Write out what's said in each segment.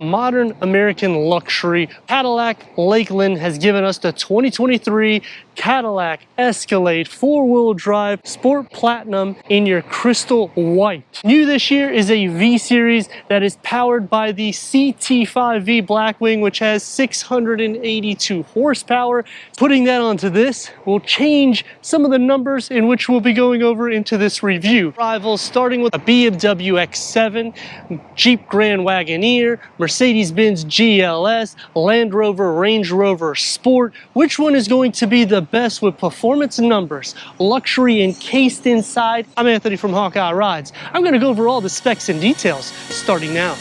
modern American luxury. Cadillac Lakeland has given us the 2023 Cadillac Escalade 4-wheel drive Sport Platinum in your crystal white. New this year is a V-Series that is powered by the CT5 V-Blackwing, which has 682 horsepower. Putting that onto this will change some of the numbers in which we'll be going over into this review. Rivals starting with a BMW X7, Jeep Grand Wagoneer, Mercedes-Benz GLS, Land Rover, Range Rover Sport. Which one is going to be the best with performance numbers, luxury encased inside? I'm Anthony from Hawkeye Rides. I'm going to go over all the specs and details starting now.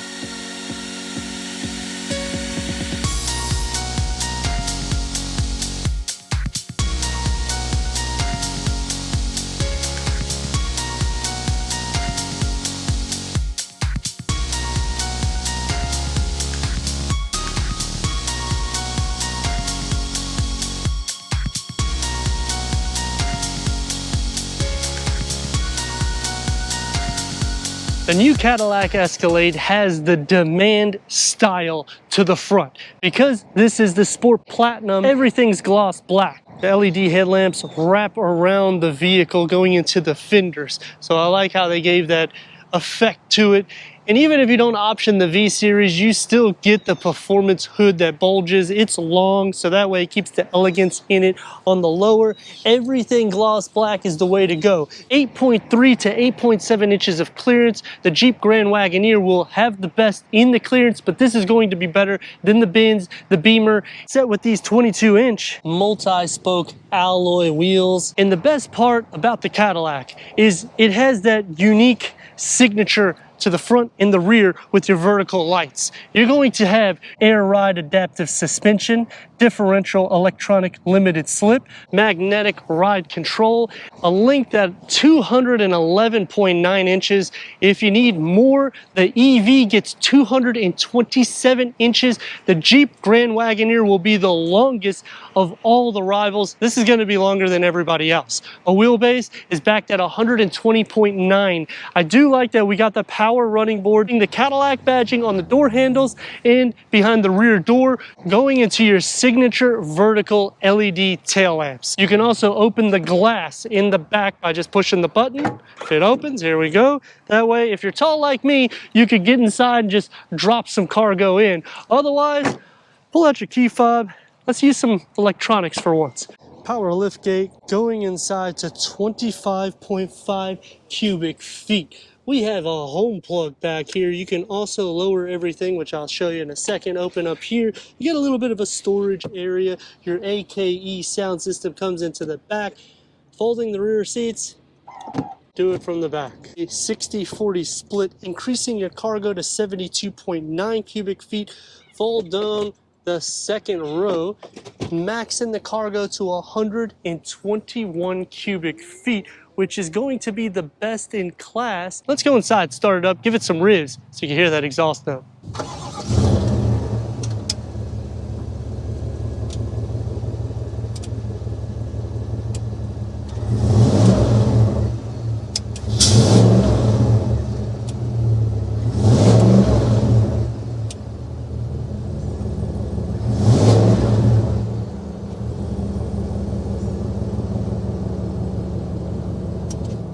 The new Cadillac Escalade has the demand style to the front. Because this is the Sport Platinum, everything's gloss black. The LED headlamps wrap around the vehicle going into the fenders. So I like how they gave that effect to it. And even if you don't option the V-Series, you still get the performance hood that bulges. It's long, so that way it keeps the elegance in it. On the lower, everything gloss black is the way to go. 8.3 to 8.7 inches of clearance. The Jeep Grand Wagoneer will have the best in the clearance, but this is going to be better than the Benz, the Beamer, set with these 22-inch multi-spoke alloy wheels. And the best part about the Cadillac is it has that unique signature to the front and the rear with your vertical lights. You're going to have air ride adaptive suspension, differential electronic limited slip, magnetic ride control, a length at 211.9 inches. If you need more, the EV gets 227 inches. The Jeep Grand Wagoneer will be the longest of all the rivals. This is going to be longer than everybody else. A wheelbase is backed at 120.9. I do like that we got the power running board, the Cadillac badging on the door handles and behind the rear door, going into your signature vertical LED tail lamps. You can also open the glass in the back by just pushing the button. It opens, here we go. That way, if you're tall like me, you could get inside and just drop some cargo in. Otherwise, pull out your key fob. Let's use some electronics for once. Power lift gate going inside to 25.5 cubic feet. We have a home plug back here. You can also lower everything, which I'll show you in a second. Open up here. You get a little bit of a storage area. Your AKE sound system comes into the back. Folding the rear seats, do it from the back. A 60-40 split, increasing your cargo to 72.9 cubic feet. Fold down the second row, maxing the cargo to 121 cubic feet, which is going to be the best in class. Let's go inside, start it up, give it some revs so you can hear that exhaust note.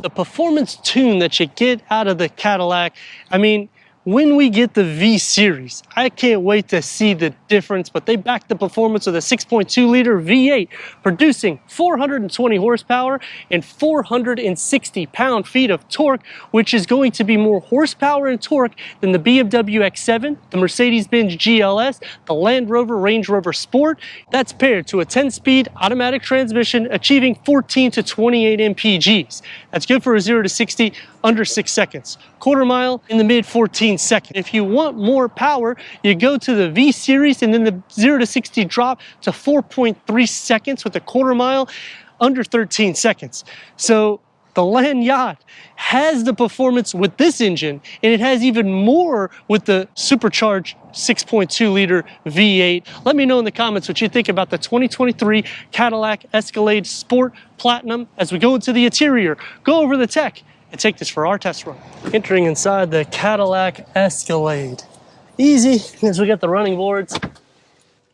The performance tune that you get out of the Cadillac, I mean, when we get the V-Series, I can't wait to see the difference, but they back the performance with a 6.2-liter V8, producing 420 horsepower and 460 pound-feet of torque, which is going to be more horsepower and torque than the BMW X7, the Mercedes-Benz GLS, the Land Rover, Range Rover Sport. That's paired to a 10-speed automatic transmission, achieving 14 to 28 mpgs. That's good for a 0 to 60 under 6 seconds. Quarter mile in the mid 14 seconds. If you want more power, you go to the V-Series and then the 0 to 60 drop to 4.3 seconds with a quarter mile under 13 seconds. So the Land Yacht has the performance with this engine, and it has even more with the supercharged 6.2-liter V8. Let me know in the comments what you think about the 2023 Cadillac Escalade Sport Platinum as we go into the interior, go over the tech, and take this for our test run. Entering inside the Cadillac Escalade. easy as we got the running boards.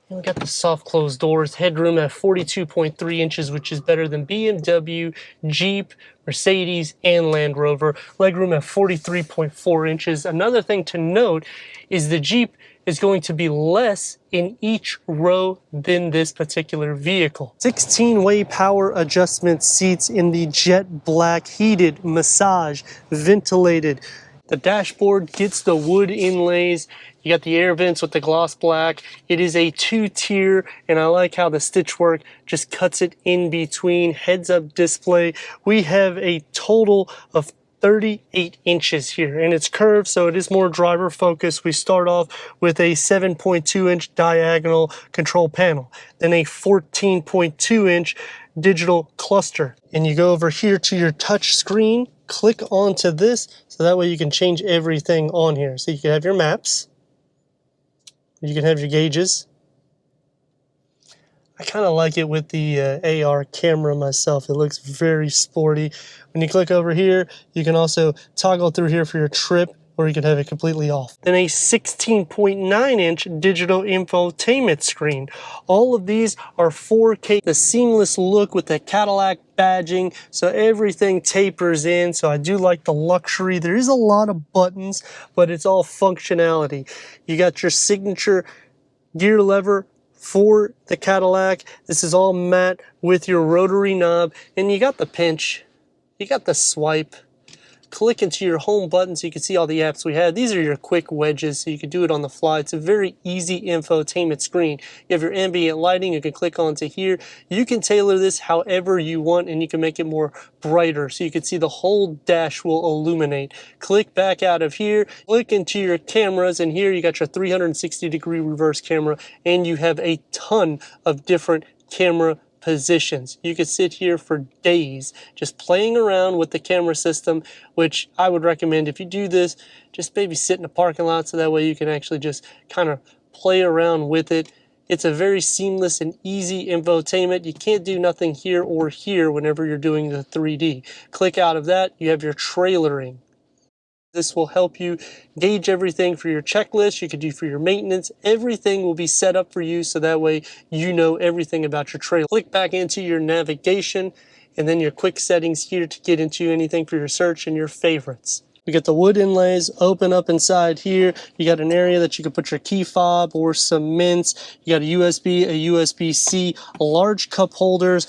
And we got the soft closed doors. Headroom at 42.3 inches, which is better than BMW, Jeep, Mercedes, and Land Rover. Legroom at 43.4 inches. Another thing to note is the Jeep is going to be less in each row than this particular vehicle. 16-way power adjustment seats in the jet black, heated, massage, ventilated. The dashboard gets the wood inlays. You got the air vents with the gloss black. It is a 2-tier, and I like how the stitch work just cuts it in between. Heads-up display. We have a total of 38 inches here, and it's curved, so it is more driver focused. We start off with a 7.2-inch diagonal control panel, then a 14.2-inch digital cluster. And you go over here to your touch screen, click onto this, so that way you can change everything on here. So you can have your maps, you can have your gauges. I kind of like it with the AR camera myself. It looks very sporty. When you click over here, you can also toggle through here for your trip, or you can have it completely off. Then a 16.9-inch digital infotainment screen. All of these are 4K. The seamless look with the Cadillac badging, so everything tapers in. So I do like the luxury. There is a lot of buttons, but it's all functionality. You got your signature gear lever for the Cadillac. This is all matte with your rotary knob, and you got the pinch, you got the swipe. Click into your home button so you can see all the apps we have. These are your quick wedges, so you can do it on the fly. It's a very easy infotainment screen. You have your ambient lighting, you can click onto here. You can tailor this however you want, and you can make it more brighter so you can see the whole dash will illuminate. Click back out of here, click into your cameras, and here you got your 360-degree reverse camera, and you have a ton of different camera positions. You could sit here for days just playing around with the camera system, which I would recommend. If you do this, just maybe sit in a parking lot so that way you can actually just kind of play around with it. It's a very seamless and easy infotainment. You can't do nothing here or here whenever you're doing the 3D. Click out of that, you have your trailering. This will help you gauge everything for your checklist, you could do for your maintenance. Everything will be set up for you so that way you know everything about your trailer. Click back into your navigation and then your quick settings here to get into anything for your search and your favorites. We got the wood inlays. Open up inside here. You got an area that you can put your key fob or some mints. You got a USB, a USB-C, large cup holders,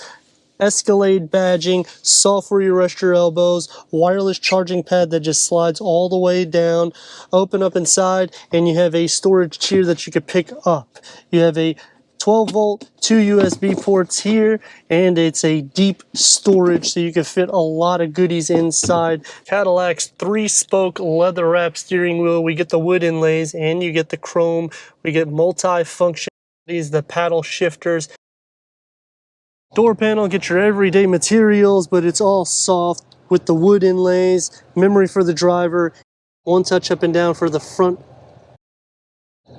Escalade badging, soft where you rest your elbows, wireless charging pad that just slides all the way down. Open up inside and you have a storage here that you could pick up. You have a 12-volt, 2 USB ports here, and it's a deep storage so you can fit a lot of goodies inside. Cadillac's 3-spoke leather-wrapped steering wheel. We get the wood inlays and you get the chrome. We get multi-functionalities, the paddle shifters. Door panel, get your everyday materials, but it's all soft with the wood inlays, memory for the driver, one touch up and down for the front.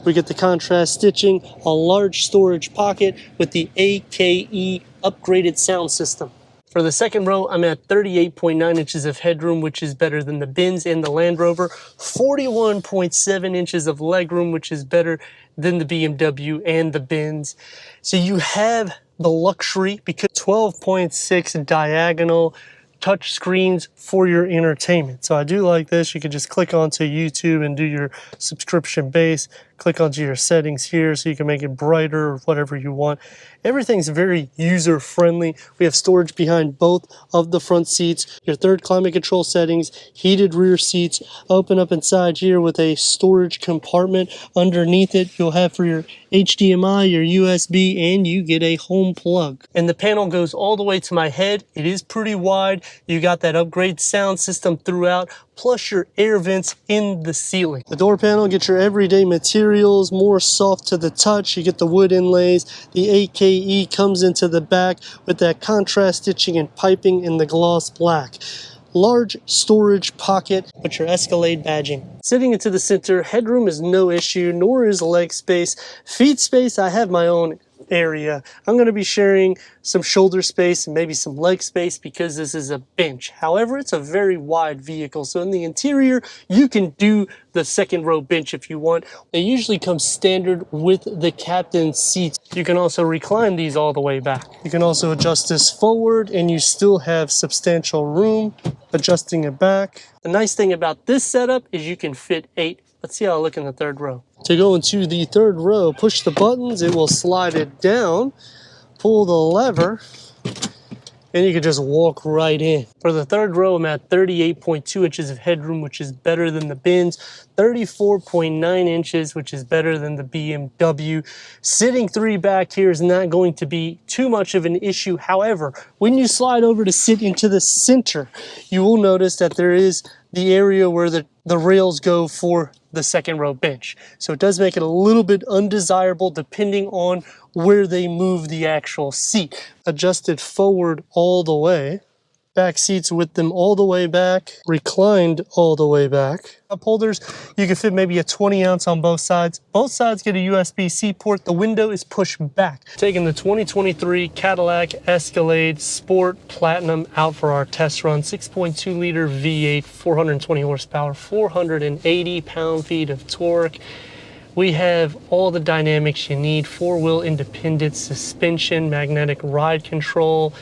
We get the contrast stitching, a large storage pocket with the AKE upgraded sound system. For the second row, I'm at 38.9 inches of headroom, which is better than the Benz and the Land Rover. 41.7 inches of legroom, which is better than the BMW and the Benz. So you have the luxury because 12.6 diagonal touch screens for your entertainment. So I do like this. You can just click onto YouTube and do your subscription base. Click onto your settings here so you can make it brighter or whatever you want. Everything's very user friendly. We have storage behind both of the front seats. Your third climate control settings, heated rear seats. Open up inside here with a storage compartment. Underneath it, you'll have for your HDMI, your USB, and you get a home plug. And the panel goes all the way to my head. It is pretty wide. You got that upgrade sound system throughout, plus your air vents in the ceiling. The door panel, get your everyday materials, more soft to the touch. You get the wood inlays. The AKE comes into the back with that contrast stitching and piping in the gloss black. Large storage pocket with your Escalade badging. Sitting into the center, headroom is no issue, nor is leg space. Feet space, I have my own area. I'm going to be sharing some shoulder space and maybe some leg space because this is a bench. However, it's a very wide vehicle, so in the interior you can do the second row bench if you want. They usually come standard with the captain's seats. You can also recline these all the way back. You can also adjust this forward and you still have substantial room adjusting it back. The nice thing about this setup is you can fit 8. Let's see how I look in the third row. To go into the third row, push the buttons, it will slide it down, pull the lever, and you can just walk right in. For the third row, I'm at 38.2 inches of headroom, which is better than the Benz, 34.9 inches, which is better than the BMW. Sitting 3 back here is not going to be too much of an issue. However, when you slide over to sit into the center, you will notice that there is the area where the rails go for the second row bench. So it does make it a little bit undesirable depending on where they move the actual seat. Adjusted forward all the way. Back seats with them all the way back, reclined all the way back. Cup holders, you can fit maybe a 20 ounce on both sides. Both sides get a USB-C port. The window is pushed back. Taking the 2023 Cadillac Escalade Sport Platinum out for our test run. 6.2 liter V8, 420 horsepower, 480 pound-feet of torque. We have all the dynamics you need: 4-wheel independent suspension, magnetic ride control.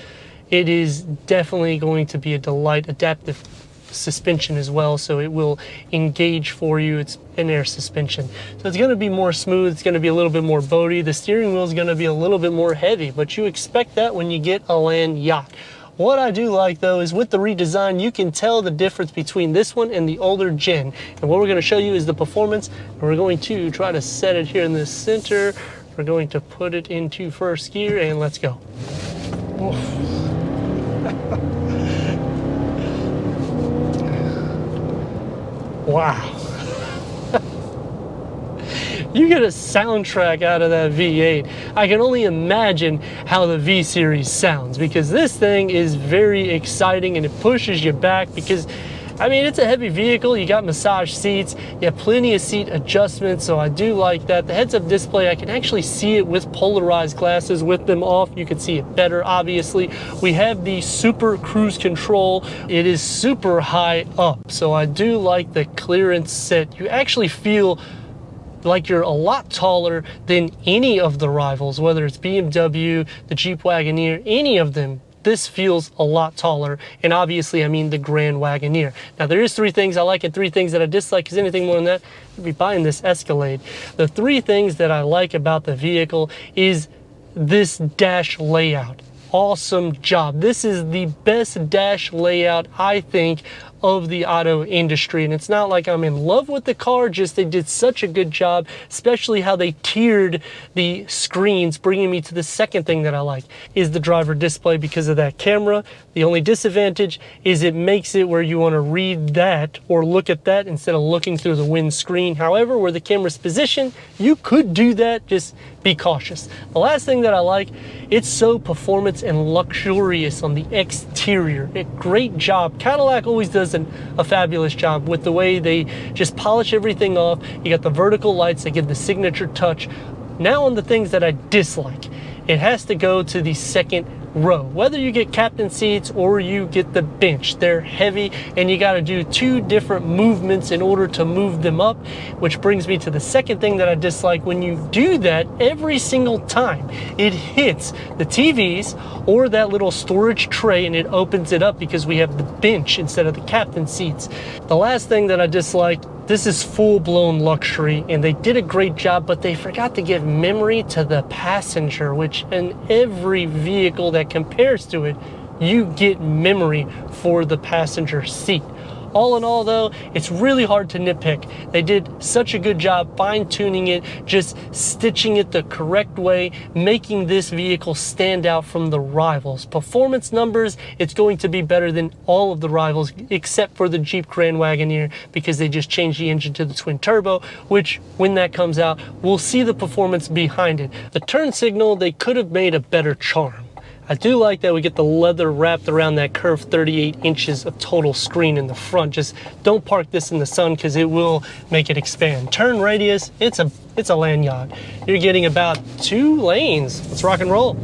It is definitely going to be a delight. Adaptive suspension as well, so it will engage for you. It's an air suspension, so it's going to be more smooth. It's going to be a little bit more boaty. The steering wheel is going to be a little bit more heavy, but you expect that when you get a land yacht. What I do like though is with the redesign, you can tell the difference between this one and the older gen. And what we're going to show you is the performance, and we're going to try to set it here in the center. We're going to put it into first gear, and let's go. Oof. Wow. You get a soundtrack out of that V8. I can only imagine how the V series sounds, because this thing is very exciting and it pushes you back because, I mean, it's a heavy vehicle. You got massage seats, you have plenty of seat adjustments, so I do like that. The heads-up display, I can actually see it with polarized glasses. With them off, you can see it better, obviously. We have the super cruise control. It is super high up, so I do like the clearance set. You actually feel like you're a lot taller than any of the rivals, whether it's BMW, the Jeep Wagoneer, any of them. This feels a lot taller, and obviously I mean the Grand Wagoneer. Now there is 3 things I like and 3 things that I dislike, because anything more than that, I'd be buying this Escalade. The 3 things that I like about the vehicle is this dash layout. Awesome job. This is the best dash layout, I think, of the auto industry. And it's not like I'm in love with the car, just they did such a good job, especially how they tiered the screens, bringing me to the second thing that I like is the driver display because of that camera. The only disadvantage is it makes it where you want to read that or look at that instead of looking through the windscreen. However, where the camera's positioned, you could do that, just be cautious. The last thing that I like, it's so performance and luxurious on the exterior. Great job. Cadillac always does a fabulous job with the way they just polish everything off. You got the vertical lights that give the signature touch. Now on the things that I dislike, it has to go to the second row. Whether you get captain seats or you get the bench, they're heavy and you got to do 2 different movements in order to move them up, which brings me to the second thing that I dislike. When you do that, every single time it hits the TVs or that little storage tray and it opens it up because we have the bench instead of the captain seats. The last thing that I dislike, this is full-blown luxury and they did a great job, but they forgot to give memory to the passenger, which in every vehicle that compares to it, you get memory for the passenger seat. All in all though, it's really hard to nitpick. They did such a good job fine-tuning it, just stitching it the correct way, making this vehicle stand out from the rivals. Performance numbers, it's going to be better than all of the rivals except for the Jeep Grand Wagoneer, because they just changed the engine to the twin turbo, which when that comes out, we'll see the performance behind it. The turn signal, they could have made a better charm. I do like that we get the leather wrapped around that curved 38 inches of total screen in the front. Just don't park this in the sun because it will make it expand. Turn radius, it's a lanyard. You're getting about 2 lanes. Let's rock and roll.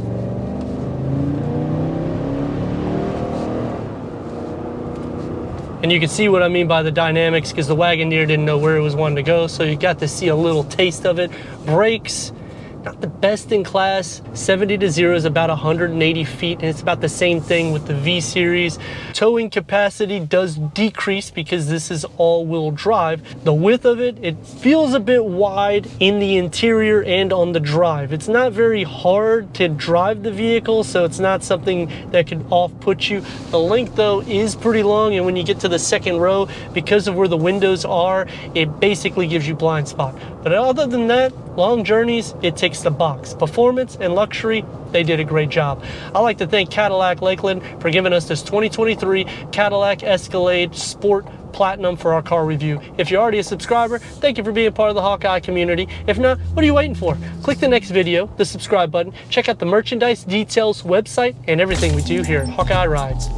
And you can see what I mean by the dynamics because the Wagoneer didn't know where it was wanting to go, so you got to see a little taste of it. Brakes, not the best in class. 70 to 0 is about 180 feet, and it's about the same thing with the V series. Towing capacity does decrease because this is all-wheel drive. The width of it, it feels a bit wide in the interior and on the drive. It's not very hard to drive the vehicle, so it's not something that could off-put you. The length, though, is pretty long, and when you get to the second row, because of where the windows are, it basically gives you blind spot. But other than that, long journeys, it ticks the box. Performance and luxury, they did a great job. I'd like to thank Cadillac Lakeland for giving us this 2023 Cadillac Escalade Sport Platinum for our car review. If you're already a subscriber, thank you for being part of the Hawkeye community. If not, what are you waiting for? Click the next video, the subscribe button, check out the merchandise details website and everything we do here at Hawkeye Rides.